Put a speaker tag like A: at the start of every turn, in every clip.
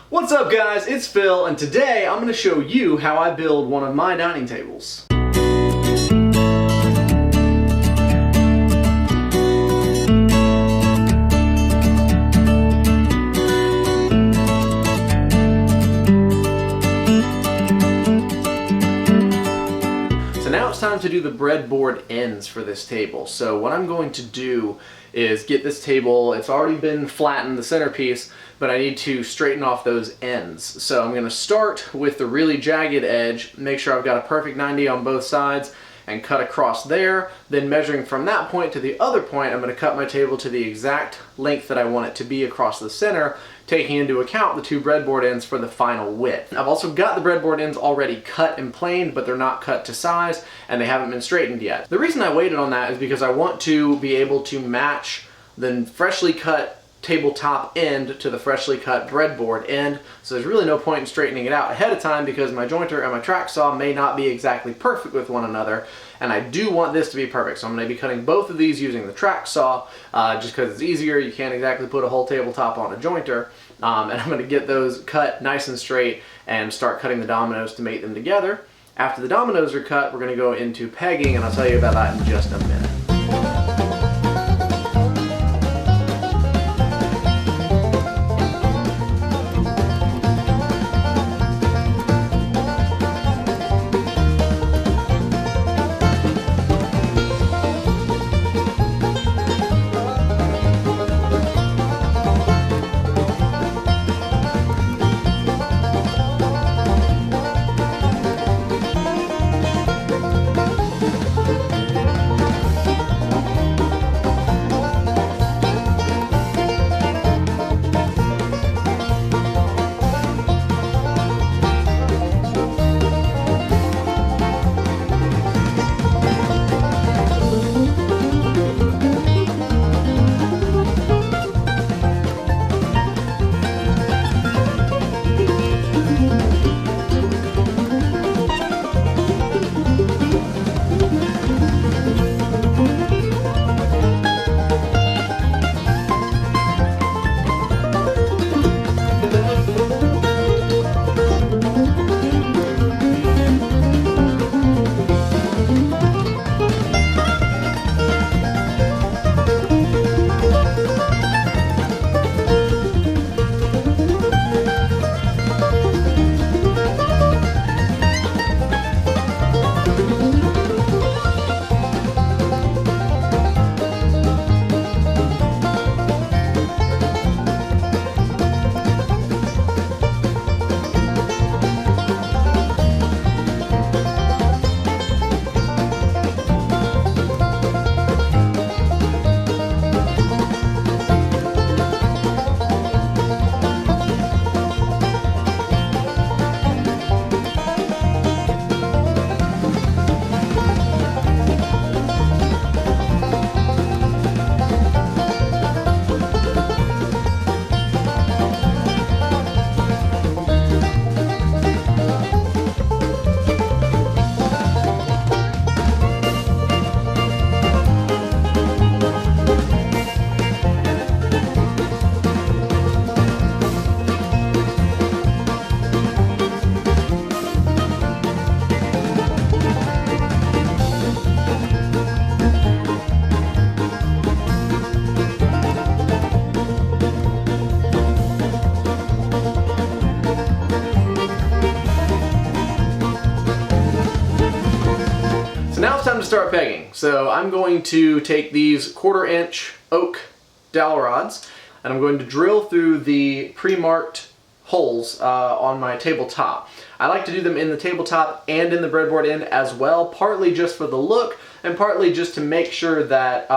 A: What's up guys, it's Phil, and today I'm going to show you how I build one of my dining tables. So now it's time to do the breadboard ends for this table. So what I'm going to do is get this table, it's already been flattened, the centerpiece, but I need to straighten off those ends. So I'm going to start with the really jagged edge, make sure I've got a perfect 90 on both sides, and cut across there. Then measuring from that point to the other point, I'm going to cut my table to the exact length that I want it to be across the center, taking into account the two breadboard ends for the final width. I've also got the breadboard ends already cut and planed, but they're not cut to size and they haven't been straightened yet. The reason I waited on that is because I want to be able to match the freshly cut tabletop end to the freshly cut breadboard end, so there's really no point in straightening it out ahead of time because my jointer and my track saw may not be exactly perfect with one another, and I do want this to be perfect. So I'm going to be cutting both of these using the track saw just because it's easier. You can't exactly put a whole tabletop on a jointer, and I'm going to get those cut nice and straight and start cutting the dominoes to mate them together. After the dominoes are cut, we're going to go into pegging, and I'll tell you about that in just a minute. Time to start pegging. So I'm going to take these 1/4 inch oak dowel rods and I'm going to drill through the pre-marked holes on my tabletop. I like to do them in the tabletop and in the breadboard end as well, partly just for the look and partly just to make sure that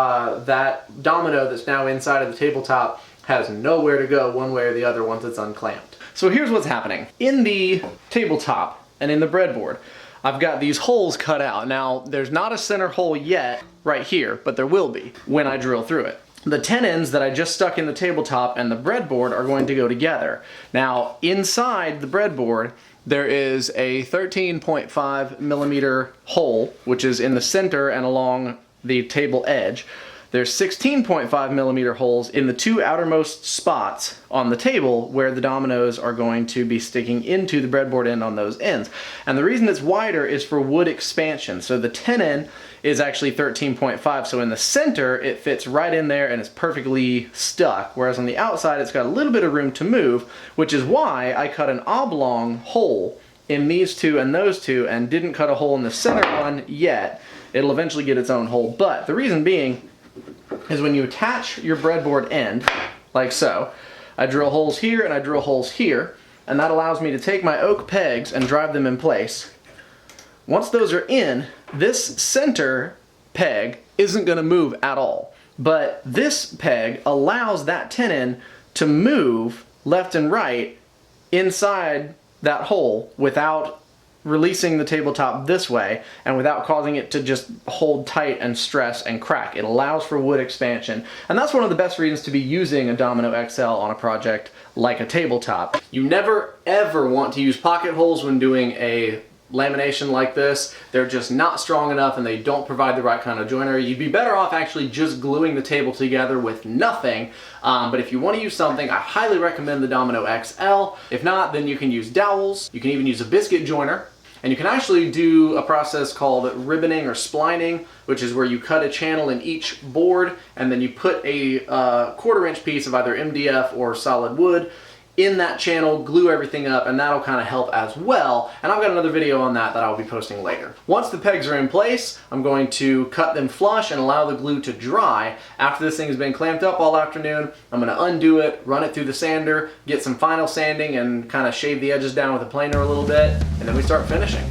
A: that domino that's now inside of the tabletop has nowhere to go one way or the other once it's unclamped. So here's what's happening. In the tabletop and in the breadboard, I've got these holes cut out. Now, there's not a center hole yet right here, but there will be when I drill through it. The tenons that I just stuck in the tabletop and the breadboard are going to go together. Now, inside the breadboard, there is a 13.5 millimeter hole, which is in the center and along the table edge. there's 16.5 millimeter holes in the two outermost spots on the table where the dominoes are going to be sticking into the breadboard end on those ends. And the reason it's wider is for wood expansion. So the tenon is actually 13.5, so in the center it fits right in there and it's perfectly stuck, whereas on the outside it's got a little bit of room to move, which is why I cut an oblong hole in these two and those two and didn't cut a hole in the center one yet. It'll eventually get its own hole, but the reason being is when you attach your breadboard end, like so, I drill holes here and I drill holes here, and that allows me to take my oak pegs and drive them in place. Once those are in, this center peg isn't going to move at all, but this peg allows that tenon to move left and right inside that hole without releasing the tabletop this way and without causing it to just hold tight and stress and crack. It allows for wood expansion, and that's one of the best reasons to be using a Domino XL on a project like a tabletop. You never ever want to use pocket holes when doing a lamination like this. They're just not strong enough and they don't provide the right kind of joinery. You'd be better off actually just gluing the table together with nothing, but if you want to use something, I highly recommend the Domino XL. If not, then you can use dowels. You can even use a biscuit joiner, and you can actually do a process called ribboning or splining, which is where you cut a channel in each board and then you put a 1/4 inch piece of either MDF or solid wood in that channel, glue everything up, and that'll kind of help as well. And I've got another video on that I'll be posting later. Once the pegs are in place, I'm going to cut them flush and allow the glue to dry. After this thing has been clamped up all afternoon, I'm going to undo it, run it through the sander, get some final sanding, and kind of shave the edges down with a planer a little bit, and then we start finishing.